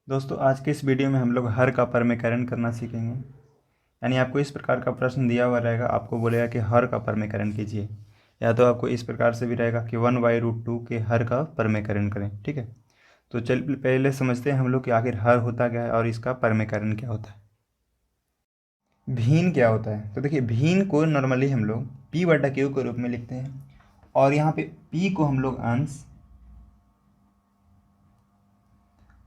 दोस्तों आज के इस वीडियो में हम लोग हर का परमीकरण करना सीखेंगे। यानी आपको इस प्रकार का प्रश्न दिया हुआ रहेगा, आपको बोलेगा कि हर का परमीकरण कीजिए, या तो आपको इस प्रकार से भी रहेगा कि 1/√2 के हर का परमीकरण करें। ठीक है, तो चल पहले समझते हैं हम लोग कि आखिर हर होता क्या है और इसका परमीकरण क्या होता है। भिन्न क्या होता है, तो देखिए भिन्न को नॉर्मली हम लोग P/Q के रूप में लिखते हैं, और यहाँ पे P को हम लोग अंश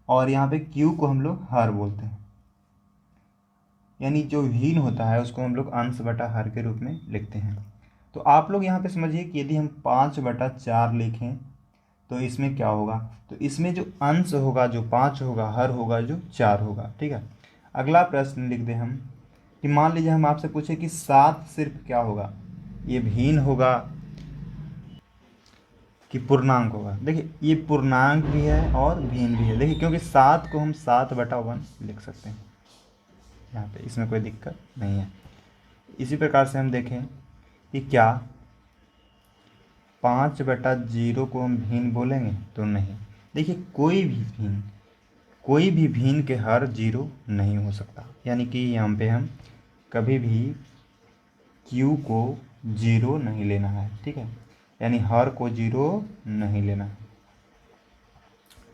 और यहाँ पे Q को हम लोग हर बोलते हैं। यानी जो भिन्न होता है उसको हम लोग अंश बटा हर के रूप में लिखते हैं। तो आप लोग यहाँ पे समझिए कि यदि हम 5/4 लिखें तो इसमें क्या होगा, तो इसमें जो अंश होगा जो 5 होगा, हर होगा जो 4 होगा। ठीक है, अगला प्रश्न लिख दें हम कि मान लीजिए हम आपसे पूछे कि 7 सिर्फ क्या होगा, ये भिन्न होगा कि पूर्णांक होगा। देखिए ये पूर्णांक भी है और भिन्न भी है। देखिए क्योंकि 7 को हम 7/1 लिख सकते हैं यहाँ पे, इसमें कोई दिक्कत नहीं है। इसी प्रकार से हम देखें कि क्या 5/0 को हम भिन्न बोलेंगे, तो नहीं। देखिए कोई भी भिन्न के हर 0 नहीं हो सकता। यानी कि यहाँ पे हम कभी भी Q को 0 नहीं लेना है। ठीक है, यानी हर को 0 नहीं लेना है।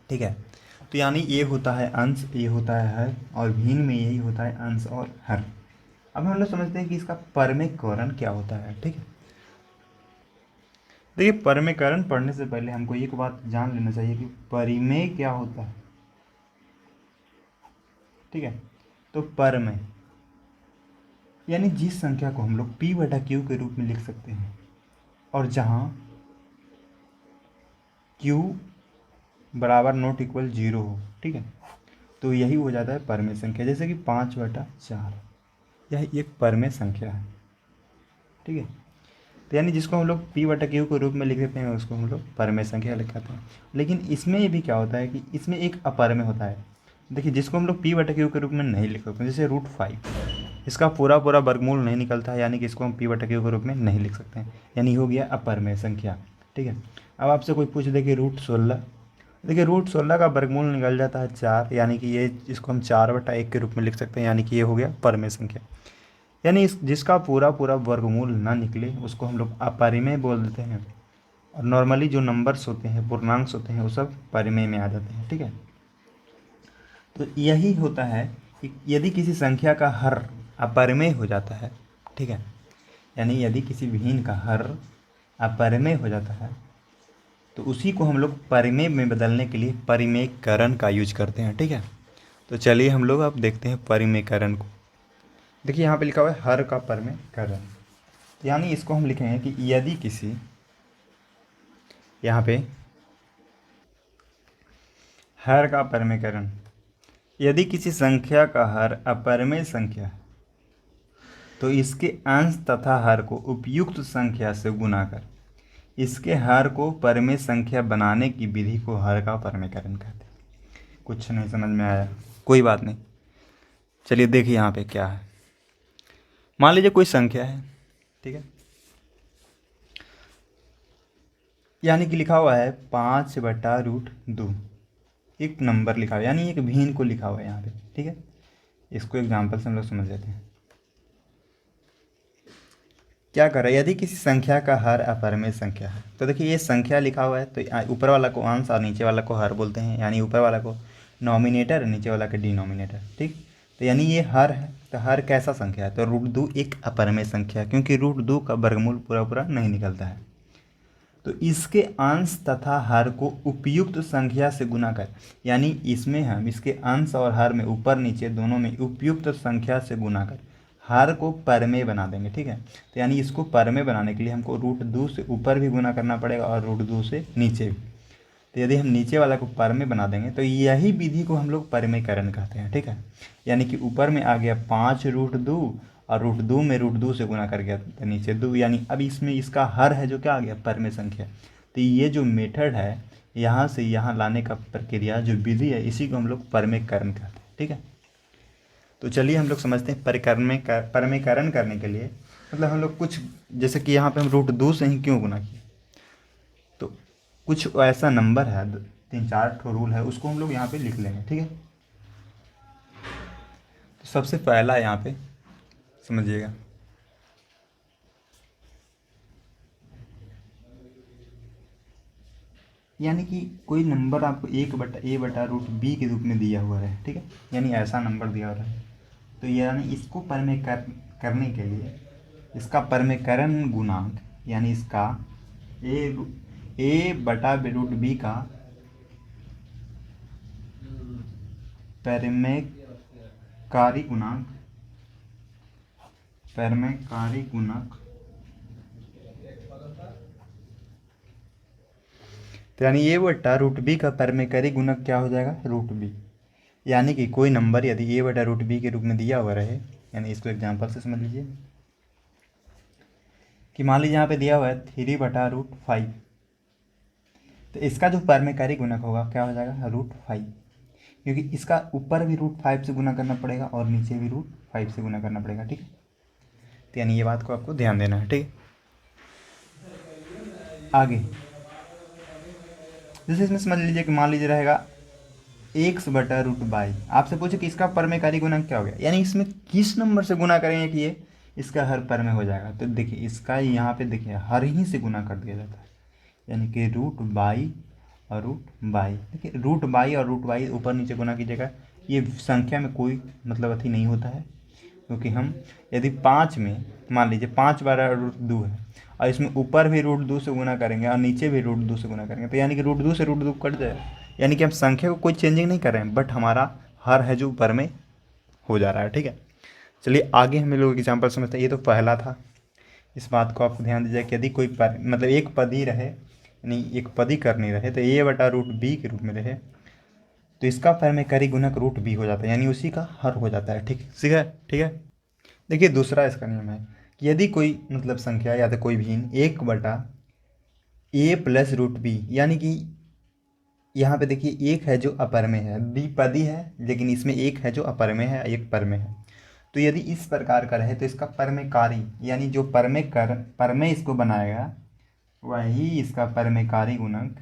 ठीक है, तो यानी ये होता है अंश, ये होता है हर, और भिन्न में यही होता है अंश और हर। अब हम लोग समझते हैं कि इसका परमीकरण क्या होता है। ठीक है, देखिए परमीकरण पढ़ने से पहले हमको एक बात जान लेना चाहिए कि परिमेय क्या होता है। ठीक है, तो परमेय यानी जिस संख्या को हम लोग P/Q के रूप में लिख सकते हैं और जहां Q बराबर नॉट इक्वल 0 हो। ठीक है, तो यही हो जाता है परमेय संख्या। जैसे कि 5/4 यह एक परमेय संख्या है। ठीक है, तो यानी जिसको हम लोग P/Q के रूप में लिख देते हैं उसको हम लोग परमेय संख्या लिखाते हैं। लेकिन इसमें ये भी क्या होता है कि इसमें एक अपरमेय होता है। देखिए जिसको हम लोग P/Q के रूप में नहीं लिख सकते, जैसे √5, इसका पूरा पूरा वर्गमूल नहीं निकलता है, यानी कि इसको हम P/Q के रूप में नहीं लिख सकते हैं, यानी हो गया अपरमेय संख्या। ठीक है, अब आपसे कोई पूछ दे कि √16, देखिए √16 का वर्गमूल निकल जाता है 4, यानी कि ये इसको हम 4/1 के रूप में लिख सकते हैं, यानी कि ये हो गया परमेय संख्या। यानी इस जिसका पूरा पूरा वर्गमूल ना निकले उसको हम लोग अपरिमेय बोल देते हैं, और नॉर्मली जो नंबर्स होते हैं, पूर्णांक होते हैं, वो सब परिमेय में आ जाते हैं। ठीक है, तो यही होता है कि यदि किसी संख्या का हर अपरिमेय हो जाता है, ठीक है, यानी यदि किसी भिन्न का हर अपरिमेय हो जाता है तो उसी को हम लोग परिमेय में बदलने के लिए परिमेयकरण का यूज करते हैं। ठीक है, तो चलिए हम लोग अब देखते हैं परिमेयकरण को। देखिए यहाँ पे लिखा हुआ है हर का परमीकरण, यानी इसको हम लिखेंगे कि यदि किसी, यहाँ पे हर का परमीकरण, यदि किसी संख्या का हर अपरिमेय संख्या है तो इसके अंश तथा हर को उपयुक्त संख्या से गुना कर इसके हर को परिमेय संख्या बनाने की विधि को हर का परमीकरण कहते हैं। कुछ नहीं समझ में आया, कोई बात नहीं, चलिए देखिए यहाँ पे क्या है। मान लीजिए कोई संख्या है, ठीक है, यानी कि लिखा हुआ है 5/√2, एक नंबर लिखा हुआ है, यानी एक भिन्न को लिखा हुआ है यहाँ पे। ठीक है, इसको एग्जाम्पल से हम लोग समझ लेते हैं। क्या कर रहा है, यदि किसी संख्या का हर अपरिमेय संख्या है, तो देखिए ये संख्या लिखा हुआ है, तो ऊपर वाला को अंश और नीचे वाला को हर बोलते हैं, यानी ऊपर वाला को नॉमिनेटर, नीचे वाला का डिनोमिनेटर। ठीक, तो यानी ये हर है, तो हर कैसा संख्या है, तो √2 एक अपरिमेय संख्या है, क्योंकि √2 का वर्गमूल पूरा पूरा नहीं निकलता है। तो इसके अंश तथा हर को उपयुक्त संख्या से गुना कर, यानी इसमें हम इसके अंश और हर में ऊपर नीचे दोनों में उपयुक्त संख्या से गुना कर हर को परमेय बना देंगे। ठीक है, तो यानी इसको परमेय बनाने के लिए हमको √2 से ऊपर भी गुना करना पड़ेगा और √2 से नीचे भी। तो यदि हम नीचे वाला को परमेय बना देंगे तो यही विधि को हम लोग परिमेयकरण कहते हैं। ठीक है, यानी कि ऊपर में आ गया 5√2 और √2 में √2 से गुना कर गया तो नीचे 2, यानी अब इसमें इसका हर है जो क्या आ गया, परमेय संख्या। तो ये जो मेथड है यहाँ से यहाँ लाने का प्रक्रिया जो विधि है, इसी को हम लोग परिमेयकरण कहते हैं। ठीक है, तो चलिए हम लोग समझते हैं परिमेयकरण करने के लिए मतलब हम लोग कुछ, जैसे कि यहाँ पे हम √2 से ही क्यों गुना किए, कुछ ऐसा नंबर है, 3-4 ठो रूल है, उसको हम लोग यहाँ पे लिख लेंगे। ठीक है, सबसे पहला यहाँ पे समझिएगा, यानी कि कोई नंबर आपको 1/a/√b के रूप में दिया हुआ है, ठीक है, यानी ऐसा नंबर दिया हुआ है, तो यानी इसको करने के लिए इसका परमेकरण गुणांक, यानी इसका a/√b का परमेकारी गुणक तो यानी a/√b का परमेकारी गुणक क्या हो जाएगा, √b। यानी कि कोई नंबर यदि a/√b के रूप में दिया हुआ रहे, यानी इसको एग्जांपल से समझ लीजिए कि मान लीजिए यहाँ पे दिया हुआ है 3/√5, तो इसका जो परमेकारी गुणक होगा क्या हो जाएगा, √5, क्योंकि इसका ऊपर भी √5 से गुना करना पड़ेगा और नीचे भी √5 से गुना करना पड़ेगा, ठीक है। तो यानी ये बात को आपको ध्यान देना है, ठीक है। आगे जैसे इसमें समझ लीजिए कि मान लीजिए रहेगा x/√22, आपसे पूछे कि इसका परमेकारी गुणक क्या हो गया, यानी इसमें किस नंबर से गुना करेंगे कि ये इसका हर पर में हो जाएगा। तो देखिए इसका यहाँ पे देखिए हर ही से गुना कर दिया जाता है, यानी कि √22 और √22। देखिए √22 और √22 ऊपर नीचे गुना कीजिएगा, ये संख्या में कोई मतलब अथी नहीं होता है, क्योंकि हम यदि 5 में मान लीजिए 5/√2 है और इसमें ऊपर भी √2 से गुना करेंगे और नीचे भी √2 से गुना करेंगे, तो यानी कि √2 से √2 कट जाएगा, यानी कि हम संख्या को कोई चेंजिंग नहीं कर रहे हैं, बट हमारा हर है जो ऊपर में हो जा रहा है, ठीक है। चलिए आगे हम लोग एग्जाम्पल समझते हैं। ये तो पहला था, इस बात को आपको ध्यान दीजिए कि यदि कोई मतलब एक पद ही रहे, यानी एक पद ही करनी रहे, तो a/√b के रूप में रहे, तो इसका परमेकारी गुणक √b हो जाता है, यानी उसी का हर हो जाता है, ठीक है, ठीक है। देखिए दूसरा इसका नियम है कि यदि कोई मतलब संख्या या तो कोई भिन्न 1/a+√b, यानी कि यहाँ पे देखिए एक है जो अपर में है, द्विपदी है, लेकिन इसमें एक है जो अपर में है, एक पर में है। तो यदि इस प्रकार का रहे तो इसका परमेकारी, यानी जो परमे इसको बनाएगा वही इसका परमेकारी गुणक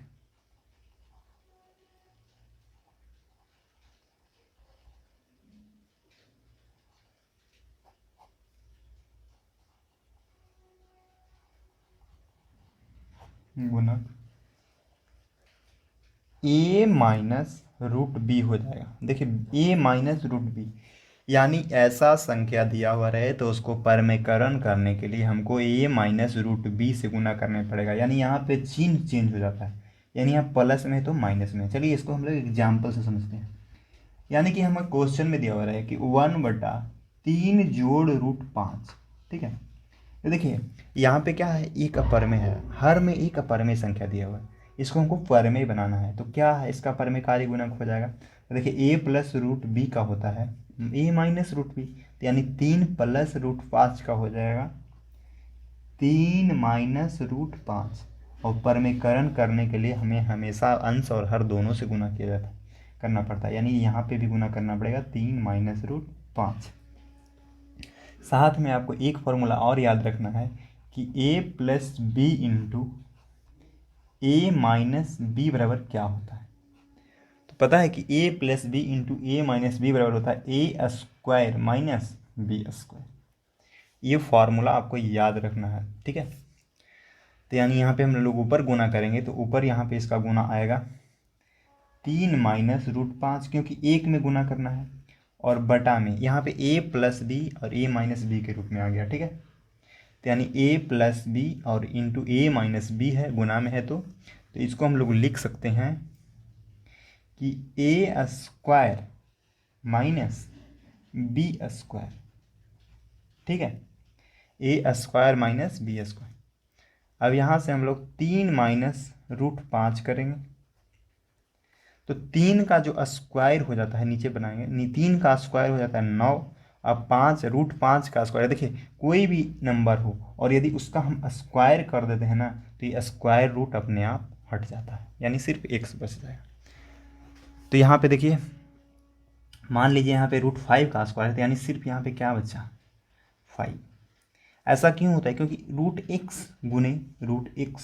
a-√b हो जाएगा। देखिए a-√b, यानी ऐसा संख्या दिया हुआ रहे तो उसको परमेकरण करने के लिए हमको a-√b से गुना करने पड़ेगा, यानी यहाँ पे चिन्ह चेंज हो जाता है, यानी यहाँ प्लस में तो माइनस में। चलिए इसको हम लोग एग्जाम्पल से समझते हैं। यानी कि हमें क्वेश्चन में दिया हुआ है कि 1/3 जोड़ √5, ठीक है। तो देखिए यहाँ पे क्या है, एक अपर में है, हर में एक अपर में संख्या दिया हुआ है, इसको हमको परमेय बनाना है, तो क्या है इसका परमेकारी गुणक हो जाएगा। तो देखिए a+√b का होता है a-√b, तो यानी 3+√5 का हो जाएगा 3-√5, और परमेकरण करने के लिए हमें हमेशा अंश और हर दोनों से गुना किया जाता है, करना पड़ता है, यानी यहाँ पे भी गुना करना पड़ेगा 3-√5। साथ में आपको एक फॉर्मूला और याद रखना है कि a+b इंटू a-b बराबर क्या होता है। तो पता है कि a+b इंटू a-b बराबर होता है a² माइनस b²। ये फॉर्मूला आपको याद रखना है, ठीक है। तो यानी यहाँ पे हम लोग ऊपर गुना करेंगे तो ऊपर यहाँ पे इसका गुना आएगा 3-√5, क्योंकि एक में गुना करना है, और बटा में यहाँ पे a+b और a-b के रूप में आ गया, ठीक है। तो यानी a+b और इंटू a-b है, गुना में है, तो इसको हम लोग लिख सकते हैं कि a² माइनस b², ठीक है, a² माइनस b²। अब यहाँ से हम लोग 3-√5 करेंगे, तो 3 का जो स्क्वायर हो जाता है नीचे बनाएंगे, 3 का स्क्वायर हो जाता है 9। अब 5 का स्क्वायर, देखिए कोई भी नंबर हो और यदि उसका हम स्क्वायर कर देते हैं ना, तो ये स्क्वायर रूट अपने आप हट जाता है, यानी सिर्फ x बच जाएगा। तो यहाँ पे देखिए मान लीजिए यहाँ पे √5 का स्क्वायर है, तो यानी सिर्फ यहाँ पे क्या बचा, 5। ऐसा क्यों होता है, क्योंकि √x गुने √x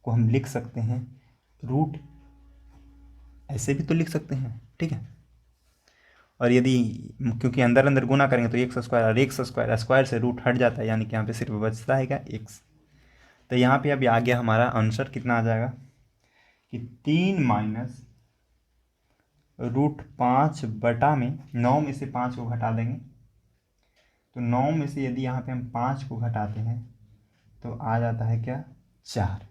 को हम लिख सकते हैं रूट, ऐसे भी तो लिख सकते हैं, ठीक है। और यदि क्योंकि अंदर अंदर गुना करेंगे तो एक्स स्क्वायर, और एक्स स्क्वायर स्क्वायर से रूट हट जाता है, यानी कि यहाँ पे सिर्फ बचता है क्या, एक्स। तो यहाँ पे अभी आ गया हमारा आंसर कितना आ जाएगा कि 3 माइनस √5 में 9 में से 5 को घटा देंगे, तो 9 में से यदि यहाँ पे हम 5 को घटाते हैं तो आ जाता है क्या, 4।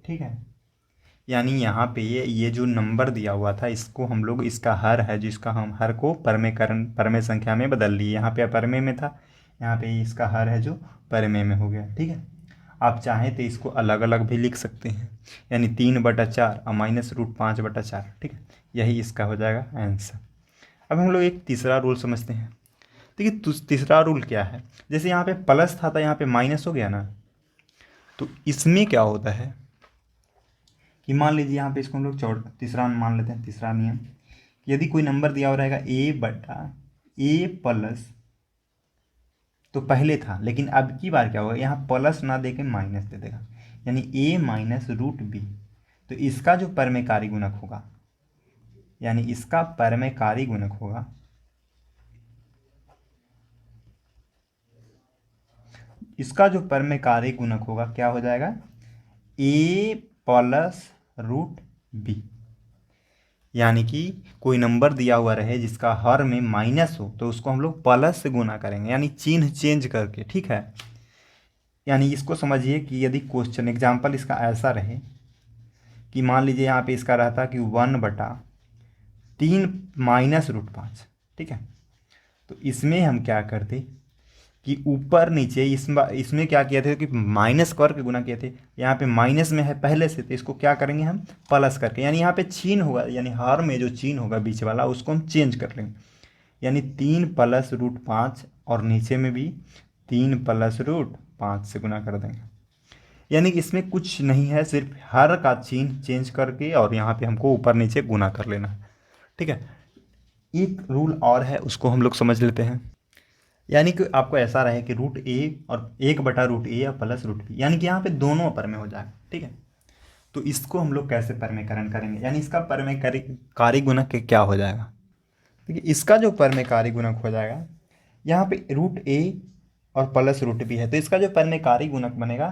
ठीक है, यानी यहाँ पे ये जो नंबर दिया हुआ था इसको हम लोग, इसका हर है जिसका हम हर को परमेय संख्या में बदल लिए। यहाँ पे अपरमेय में था, यहाँ पे इसका हर है जो परमेय में हो गया। ठीक है, आप चाहें तो इसको अलग अलग भी लिख सकते हैं, यानी 3/4 और -√5/4। ठीक है, यही इसका हो जाएगा आंसर। अब हम लोग एक तीसरा रूल समझते हैं। देखिए तीसरा रूल क्या है, जैसे यहाँ पे प्लस था तो यहाँ पे माइनस हो गया ना, तो इसमें क्या होता है कि मान लीजिए यहाँ पे इसको हम लोग तीसरा मान लेते हैं। तीसरा नियम, यदि कोई नंबर दिया हुआ रहेगा a/a+, तो पहले था, लेकिन अब की बार क्या होगा, यहाँ प्लस ना दे के माइनस दे देगा, यानी a-√b। तो इसका जो परमेयकारी गुणक होगा, यानी इसका परमेयकारी गुणक होगा, इसका जो परमेयकारी गुणक होगा क्या हो जाएगा, a+√b। यानी कि कोई नंबर दिया हुआ रहे जिसका हर में माइनस हो तो उसको हम लोग प्लस से गुना करेंगे, यानी चिन्ह चेंज करके। ठीक है, यानी इसको समझिए कि यदि क्वेश्चन एग्जाम्पल इसका ऐसा रहे कि मान लीजिए यहाँ पे इसका रहता कि 1/3 -√5। ठीक है, तो इसमें हम क्या करते कि ऊपर नीचे इसमें क्या किए थे कि माइनस करके गुना किए थे। यहाँ पे माइनस में है पहले से, तो इसको क्या करेंगे हम, प्लस करके, यानी यहाँ पे चिन्ह होगा, यानी हर में जो चिन्ह होगा बीच वाला उसको हम चेंज कर लेंगे, यानी 3 + √5, और नीचे में भी 3 + √5 से गुना कर देंगे। यानी कि इसमें कुछ नहीं है, सिर्फ हर का चिन्ह चेंज करके और यहाँ पे हमको ऊपर नीचे गुना कर लेना है। ठीक है, एक रूल और है उसको हम लोग समझ लेते हैं। यानी कि आपको ऐसा रहे कि √a और 1/√a और +√b, यानी कि यहाँ पे दोनों अपर में हो जाएगा। ठीक है, तो इसको हम लोग कैसे परमेयकरण करेंगे, यानी इसका परमेयकारी गुणक क्या हो जाएगा। देखिए इसका जो परमेयकारी गुणक हो जाएगा, यहाँ पे √a और +√b है, तो इसका जो परमेयकारी गुणक बनेगा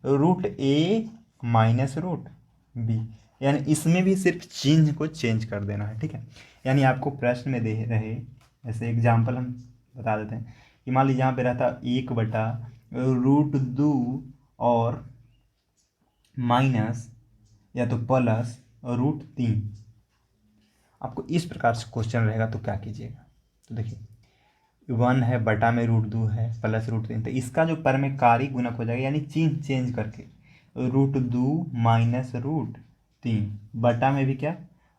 √a -√b, यानी इसमें भी सिर्फ चिन्ह को चेंज कर देना है। ठीक है, यानी आपको प्रश्न में दे रहे, ऐसे एग्जाम्पल हम बता देते हैं कि मान लीजिए यहाँ पे रहता 1/√2 और माइनस या तो +√3। आपको इस प्रकार से क्वेश्चन रहेगा तो क्या कीजिएगा, तो देखिए 1 है, बटा में √2 है, +√3, तो इसका जो परमेयकारी गुणक हो जाएगा, यानी चिन्ह चेंज करके √2 -√3, बटा में भी क्या,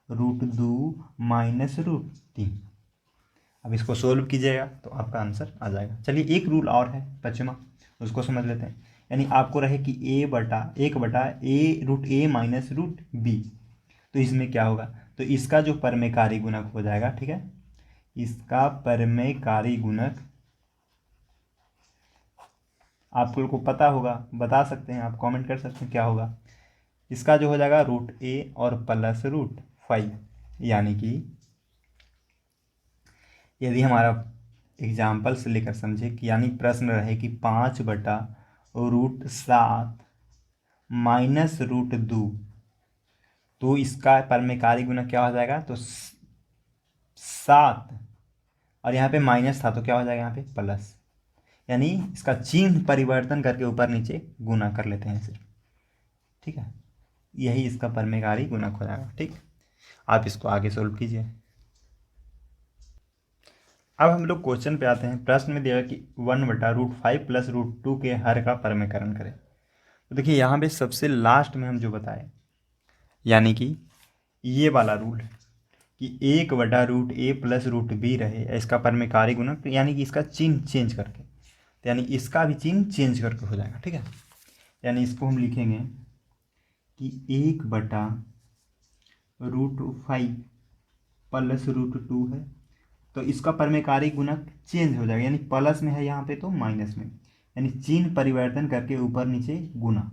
√2 -√3। अब इसको सोल्व कीजिएगा तो आपका आंसर आ जाएगा। चलिए एक रूल और है पचमा, उसको समझ लेते हैं। यानी आपको रहे कि a/1/a -√b, तो इसमें क्या होगा, तो इसका जो परमेयकारी गुणक हो जाएगा, ठीक है, इसका परमेयकारी गुणक आप लोग को पता होगा, बता सकते हैं, आप कमेंट कर सकते हैं क्या होगा। इसका जो हो जाएगा √a और +5, यानी कि यदि हमारा एग्जाम्पल से लेकर समझे कि यानी प्रश्न रहे कि 5/√7 -√2, तो इसका परमेयकारी गुणक क्या हो जाएगा, तो 7, और यहाँ पे माइनस था तो क्या हो जाएगा यहाँ पे प्लस, यानी इसका चिन्ह परिवर्तन करके ऊपर नीचे गुना कर लेते हैं सिर्फ। ठीक है, यही इसका परमेयकारी गुणक हो जाएगा। ठीक, आप इसको आगे सोल्व कीजिए। अब हम लोग क्वेश्चन पे आते हैं। प्रश्न में दिया है कि 1/√5 + √2 के हर का परमेयकरण करें। तो देखिए यहाँ पे सबसे लास्ट में हम जो बताए, यानी कि ये वाला रूल कि 1/√a + √b रहे, इसका परमेयकारी गुणक, यानी कि इसका चिन्ह चेंज करके, तो यानी इसका भी चिन्ह चेंज करके हो जाएगा। ठीक है, यानी इसको हम लिखेंगे कि 1/√5 + √2 है, तो इसका परमेयकारी गुणक चेंज हो जाएगा, यानी प्लस में है यहाँ पे तो माइनस में, यानी चिन्ह परिवर्तन करके ऊपर नीचे गुना।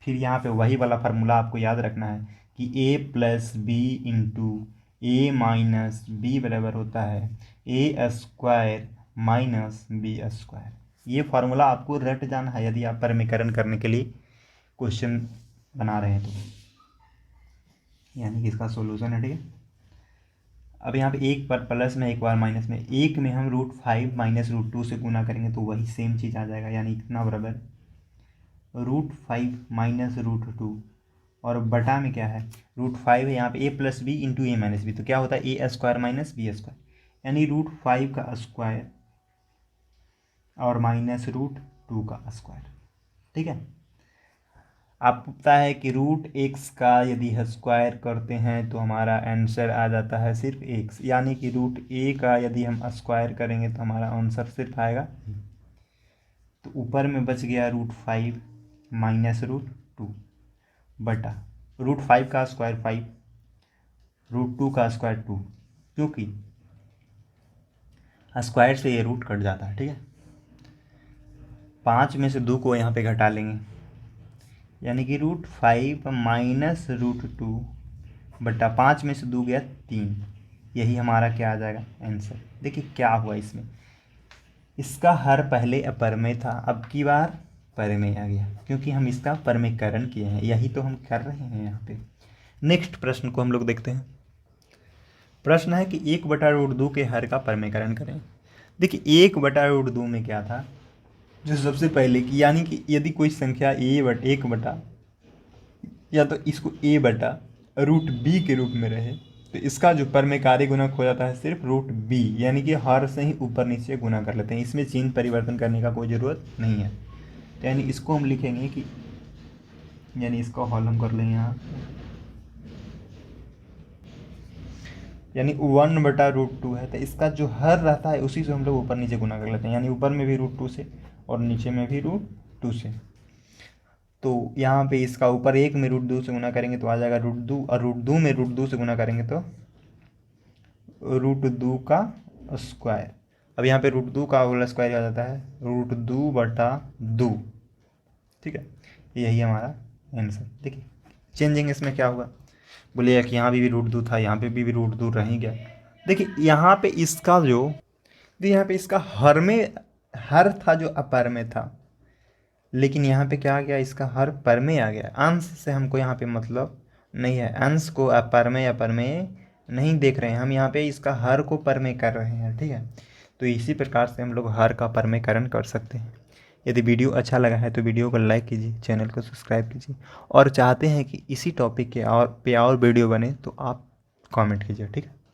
फिर यहाँ पे वही वाला फार्मूला आपको याद रखना है कि ए प्लस बी इंटू ए माइनस बी बराबर होता है ए स्क्वायर माइनस बी स्क्वायर। ये फार्मूला आपको रट जाना है यदि आप परमीकरण करने के लिए क्वेश्चन बना रहे हैं तो, यानी कि इसका सोल्यूशन है। ठीक है, अब यहाँ पे एक बार प्लस में एक बार माइनस में, एक में हम √5 माइनस √2 से गुना करेंगे तो वही सेम चीज़ आ जाएगा, यानी इतना बराबर √5 माइनस √2 और बटा में क्या है √5 है यहाँ पे ए प्लस बी इंटू ए माइनस बी, तो क्या होता है ए स्क्वायर माइनस बी स्क्वायर, यानी √5 का स्क्वायर और माइनस √2 का स्क्वायर। ठीक है, आपको पता है कि √x का यदि स्क्वायर करते हैं तो हमारा आंसर आ जाता है सिर्फ x, यानी कि √a का यदि हम स्क्वायर करेंगे तो हमारा आंसर सिर्फ आएगा। तो ऊपर में बच गया √5 माइनस √2 बटा √5 का स्क्वायर 5, √2 का स्क्वायर 2, क्योंकि स्क्वायर से ये रूट कट जाता है। ठीक है, 5 में से 2 को यहाँ पे घटा लेंगे, यानी कि √5 माइनस √2 बटा 5 में से 2 गया 3, यही हमारा क्या आ जाएगा आंसर। देखिए क्या हुआ इसमें, इसका हर पहले अपरमेय था, अब की बार परमेय आ गया क्योंकि हम इसका परमीकरण किए हैं, यही तो हम कर रहे हैं यहाँ पे। नेक्स्ट प्रश्न को हम लोग देखते हैं। प्रश्न है कि 1/√2 के हर का परमीकरण करें। देखिए 1/√2 में क्या था, जो सबसे पहले की, यानी कि यदि कोई संख्या एक बटा या तो इसको a/√b के रूप में रहे तो इसका जो परमेयकारी गुणक हो जाता है सिर्फ √b, यानी कि हर से ही ऊपर नीचे गुना कर लेते हैं, इसमें चिन्ह परिवर्तन करने का कोई ज़रूरत नहीं है। तो यानी इसको हम लिखेंगे कि, यानी इसका हॉल हम कर लेंगे यहाँ, यानी 1/√2 है तो इसका जो हर रहता है उसी से हम लोग ऊपर नीचे गुना कर लेते हैं, यानी ऊपर में भी √2 से और नीचे में भी √2 से। तो यहाँ पे इसका ऊपर 1 में √2 से गुना करेंगे तो आ जाएगा √2, और √2 में √2 से गुना करेंगे तो √2 का स्क्वायर। अब यहाँ पे √2 का होल स्क्वायर आ जाता है √2/2। ठीक है, यही हमारा आंसर। देखिए चेंजिंग इसमें क्या हुआ, बोलिए कि यहाँ भी √2 था, यहाँ पे भी √2 रह ही गया। देखिए यहाँ पे इसका जो, यहाँ पे इसका हर था जो अपर में था, लेकिन यहाँ पे क्या आ गया, इसका हर पर में आ गया। अंश से हमको यहाँ पे मतलब नहीं है, अंश को अपर में नहीं देख रहे हैं हम, यहाँ पे इसका हर को पर में कर रहे हैं। ठीक है, तो इसी प्रकार से हम लोग हर का परमेयकरण कर सकते हैं। यदि वीडियो अच्छा लगा है तो वीडियो को लाइक कीजिए, चैनल को सब्सक्राइब कीजिए, और चाहते हैं कि इसी टॉपिक के और वीडियो बने तो आप कमेंट कीजिए। ठीक है।